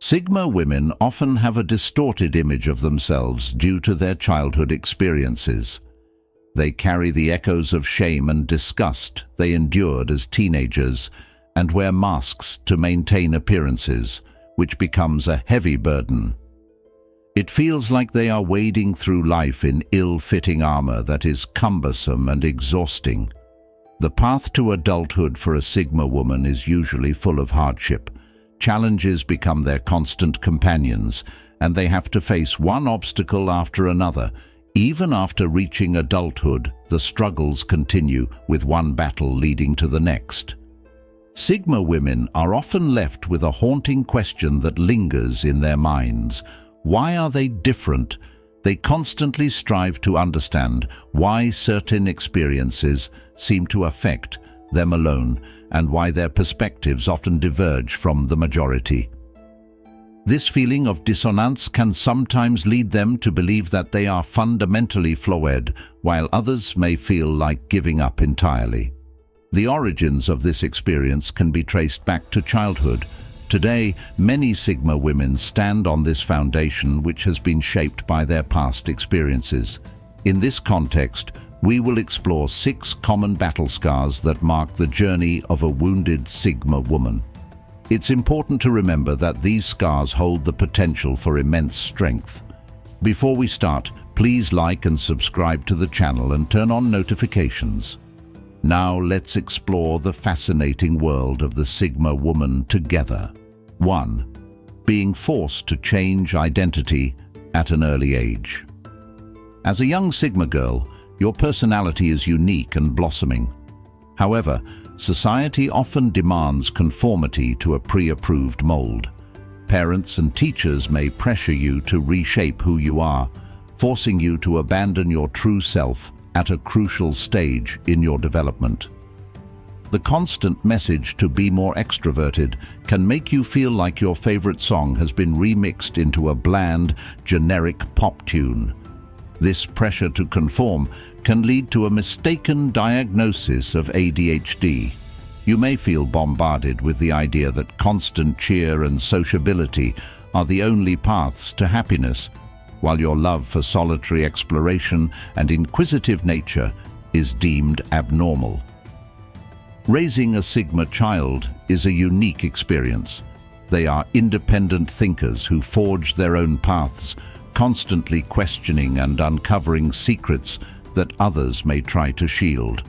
Sigma women often have a distorted image of themselves due to their childhood experiences. They carry the echoes of shame and disgust they endured as teenagers and wear masks to maintain appearances, which becomes a heavy burden. It feels like they are wading through life in ill-fitting armor that is cumbersome and exhausting. The path to adulthood for a Sigma woman is usually full of hardship. Challenges become their constant companions, and they have to face one obstacle after another. Even after reaching adulthood, the struggles continue, with one battle leading to the next. Sigma women are often left with a haunting question that lingers in their minds. Why are they different? They constantly strive to understand why certain experiences seem to affect them alone, and why their perspectives often diverge from the majority. This feeling of dissonance can sometimes lead them to believe that they are fundamentally flawed, while others may feel like giving up entirely. The origins of this experience can be traced back to childhood. Today, many Sigma women stand on this foundation which has been shaped by their past experiences. In this context, we will explore 6 common battle scars that mark the journey of a wounded Sigma woman. It's important to remember that these scars hold the potential for immense strength. Before we start, please like and subscribe to the channel and turn on notifications. Now let's explore the fascinating world of the Sigma woman together. 1. Being forced to change identity at an early age. As a young Sigma girl, your personality is unique and blossoming. However, society often demands conformity to a pre-approved mold. Parents and teachers may pressure you to reshape who you are, forcing you to abandon your true self at a crucial stage in your development. The constant message to be more extroverted can make you feel like your favorite song has been remixed into a bland, generic pop tune. This pressure to conform can lead to a mistaken diagnosis of ADHD. You may feel bombarded with the idea that constant cheer and sociability are the only paths to happiness, while your love for solitary exploration and inquisitive nature is deemed abnormal. Raising a Sigma child is a unique experience. They are independent thinkers who forge their own paths, constantly questioning and uncovering secrets that others may try to shield.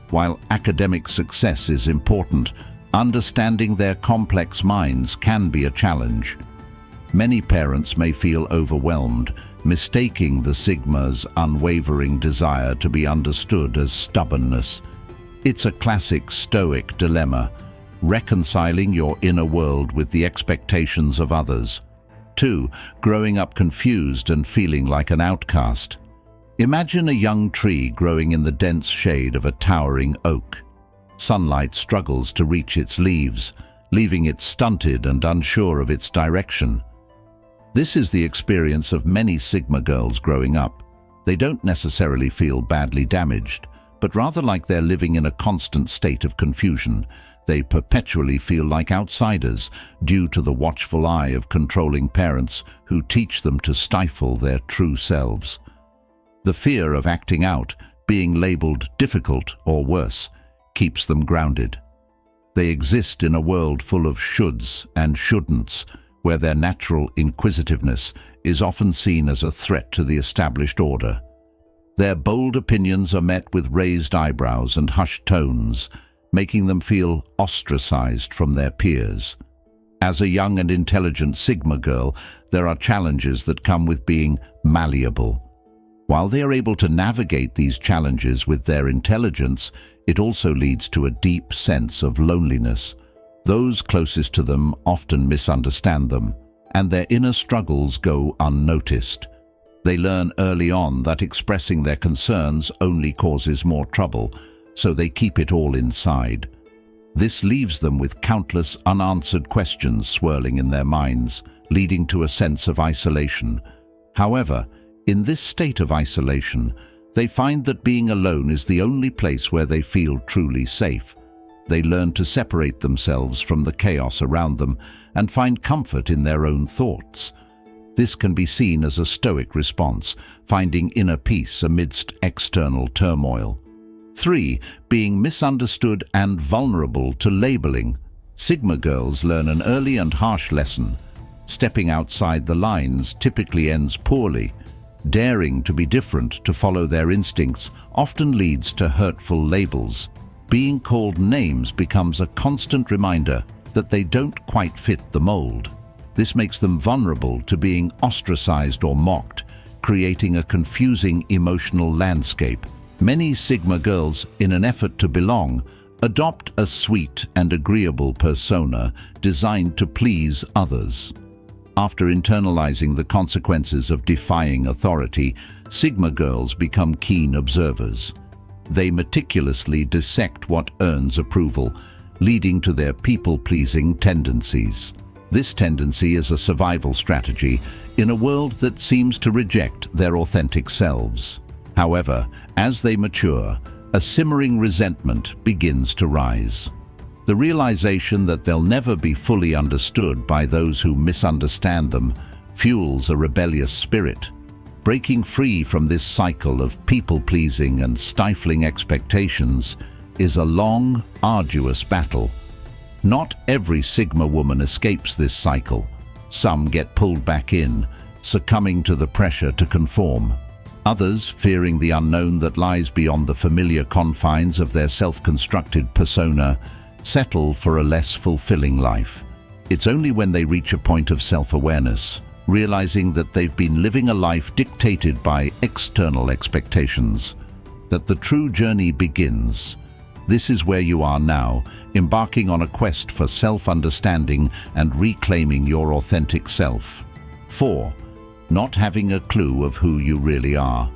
While academic success is important, understanding their complex minds can be a challenge. Many parents may feel overwhelmed, mistaking the Sigma's unwavering desire to be understood as stubbornness. It's a classic Stoic dilemma, reconciling your inner world with the expectations of others. 2. Growing up confused and feeling like an outcast. Imagine a young tree growing in the dense shade of a towering oak. Sunlight struggles to reach its leaves, leaving it stunted and unsure of its direction. This is the experience of many Sigma girls growing up. They don't necessarily feel badly damaged, but rather like they're living in a constant state of confusion. They perpetually feel like outsiders due to the watchful eye of controlling parents who teach them to stifle their true selves. The fear of acting out, being labeled difficult or worse, keeps them grounded. They exist in a world full of shoulds and shouldn'ts, where their natural inquisitiveness is often seen as a threat to the established order. Their bold opinions are met with raised eyebrows and hushed tones, making them feel ostracized from their peers. As a young and intelligent Sigma girl, there are challenges that come with being malleable. While they are able to navigate these challenges with their intelligence, it also leads to a deep sense of loneliness. Those closest to them often misunderstand them, and their inner struggles go unnoticed. They learn early on that expressing their concerns only causes more trouble, so they keep it all inside. This leaves them with countless unanswered questions swirling in their minds, leading to a sense of isolation. However, in this state of isolation, they find that being alone is the only place where they feel truly safe. They learn to separate themselves from the chaos around them and find comfort in their own thoughts. This can be seen as a Stoic response, finding inner peace amidst external turmoil. 3. Being misunderstood and vulnerable to labeling. Sigma girls learn an early and harsh lesson. Stepping outside the lines typically ends poorly. Daring to be different, to follow their instincts, often leads to hurtful labels. Being called names becomes a constant reminder that they don't quite fit the mold. This makes them vulnerable to being ostracized or mocked, creating a confusing emotional landscape. Many Sigma girls, in an effort to belong, adopt a sweet and agreeable persona designed to please others. After internalizing the consequences of defying authority, Sigma girls become keen observers. They meticulously dissect what earns approval, leading to their people-pleasing tendencies. This tendency is a survival strategy in a world that seems to reject their authentic selves. However, as they mature, a simmering resentment begins to rise. The realization that they'll never be fully understood by those who misunderstand them fuels a rebellious spirit. Breaking free from this cycle of people-pleasing and stifling expectations is a long, arduous battle. Not every Sigma woman escapes this cycle. Some get pulled back in, succumbing to the pressure to conform. Others, fearing the unknown that lies beyond the familiar confines of their self-constructed persona, settle for a less fulfilling life. It's only when they reach a point of self-awareness, realizing that they've been living a life dictated by external expectations, that the true journey begins. This is where you are now, embarking on a quest for self-understanding and reclaiming your authentic self. 4. Not having a clue of who you really are.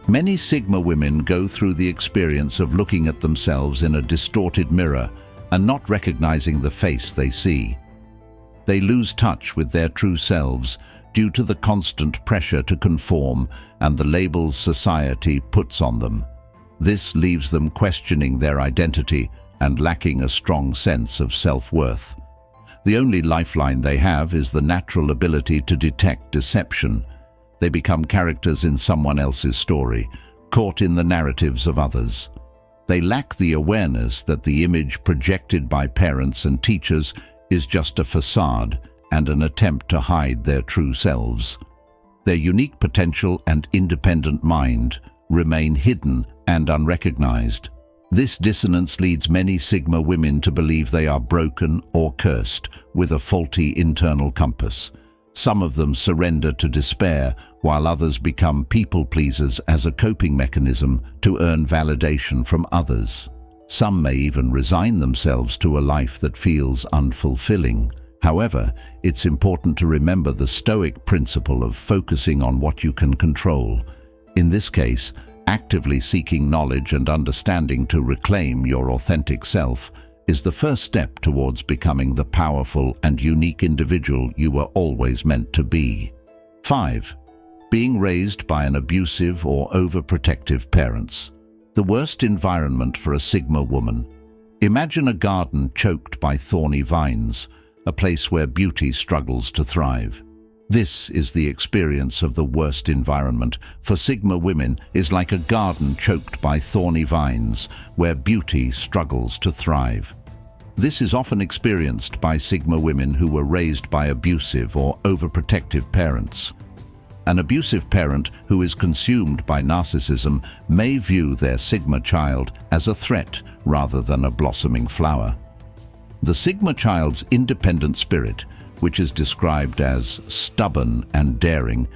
Many Sigma women go through the experience of looking at themselves in a distorted mirror and not recognizing the face they see. They lose touch with their true selves due to the constant pressure to conform and the labels society puts on them. This leaves them questioning their identity and lacking a strong sense of self-worth. The only lifeline they have is the natural ability to detect deception. They become characters in someone else's story, caught in the narratives of others. They lack the awareness that the image projected by parents and teachers is just a facade and an attempt to hide their true selves. Their unique potential and independent mind remain hidden and unrecognized. This dissonance leads many Sigma women to believe they are broken or cursed with a faulty internal compass. Some of them surrender to despair, while others become people-pleasers as a coping mechanism to earn validation from others. Some may even resign themselves to a life that feels unfulfilling. However, it's important to remember the Stoic principle of focusing on what you can control. In this case, actively seeking knowledge and understanding to reclaim your authentic self is the first step towards becoming the powerful and unique individual you were always meant to be. 5. Being raised by an abusive or overprotective parents. The worst environment for a Sigma woman. Imagine a garden choked by thorny vines, a place where beauty struggles to thrive. This is the experience of the worst environment for Sigma women, is like a garden choked by thorny vines, where beauty struggles to thrive. This is often experienced by Sigma women who were raised by abusive or overprotective parents. An abusive parent who is consumed by narcissism may view their Sigma child as a threat rather than a blossoming flower. The Sigma child's independent spirit, which is described as stubborn and daring,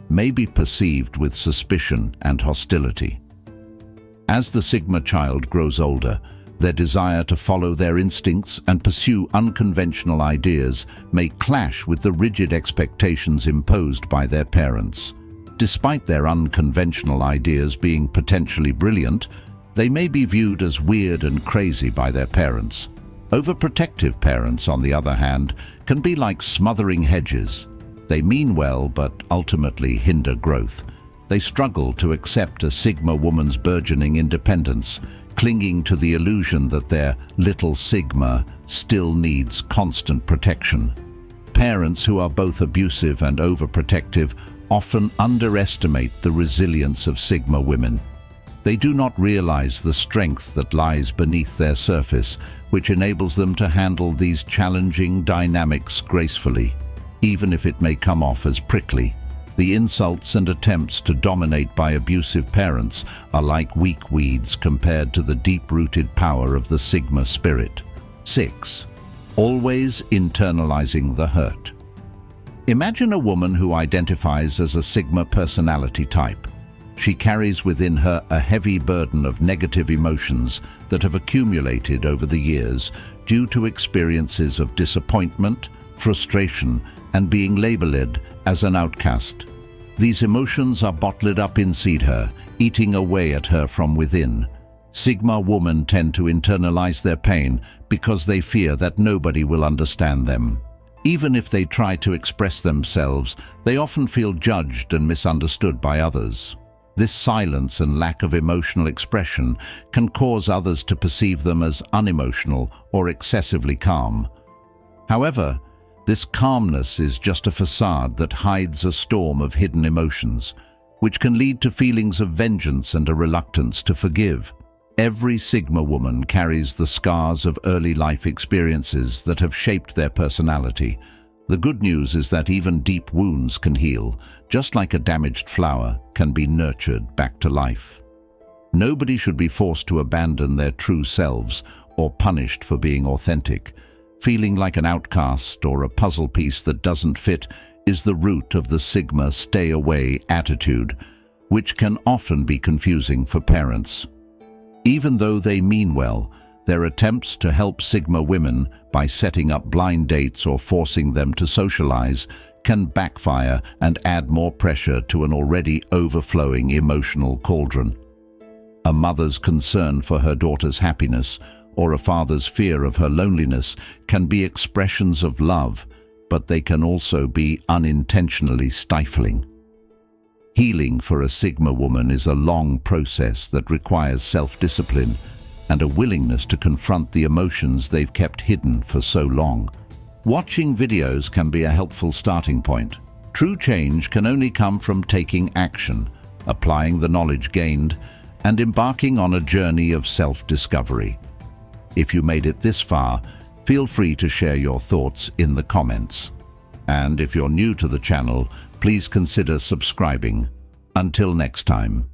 may be perceived with suspicion and hostility. As the Sigma child grows older, their desire to follow their instincts and pursue unconventional ideas may clash with the rigid expectations imposed by their parents. Despite their unconventional ideas being potentially brilliant, they may be viewed as weird and crazy by their parents. Overprotective parents, on the other hand, can be like smothering hedges. They mean well, but ultimately hinder growth. They struggle to accept a Sigma woman's burgeoning independence, clinging to the illusion that their little sigma still needs constant protection. Parents who are both abusive and overprotective often underestimate the resilience of sigma women. They do not realize the strength that lies beneath their surface, which enables them to handle these challenging dynamics gracefully, even if it may come off as prickly. The insults and attempts to dominate by abusive parents are like weak weeds compared to the deep-rooted power of the Sigma spirit. 6. Always internalizing the hurt. Imagine a woman who identifies as a Sigma personality type. She carries within her a heavy burden of negative emotions that have accumulated over the years due to experiences of disappointment, frustration, and being labeled as an outcast. These emotions are bottled up inside her, eating away at her from within. Sigma women tend to internalize their pain because they fear that nobody will understand them. Even if they try to express themselves, they often feel judged and misunderstood by others. This silence and lack of emotional expression can cause others to perceive them as unemotional or excessively calm. However, this calmness is just a facade that hides a storm of hidden emotions, which can lead to feelings of vengeance and a reluctance to forgive. Every Sigma woman carries the scars of early life experiences that have shaped their personality. The good news is that even deep wounds can heal, just like a damaged flower can be nurtured back to life. Nobody should be forced to abandon their true selves or punished for being authentic. Feeling like an outcast or a puzzle piece that doesn't fit is the root of the Sigma stay-away attitude, which can often be confusing for parents. Even though they mean well, their attempts to help Sigma women by setting up blind dates or forcing them to socialize can backfire and add more pressure to an already overflowing emotional cauldron. A mother's concern for her daughter's happiness or a father's fear of her loneliness can be expressions of love, but they can also be unintentionally stifling. Healing for a Sigma woman is a long process that requires self-discipline and a willingness to confront the emotions they've kept hidden for so long. Watching videos can be a helpful starting point. True change can only come from taking action, applying the knowledge gained, and embarking on a journey of self-discovery. If you made it this far, feel free to share your thoughts in the comments. And if you're new to the channel, please consider subscribing. Until next time.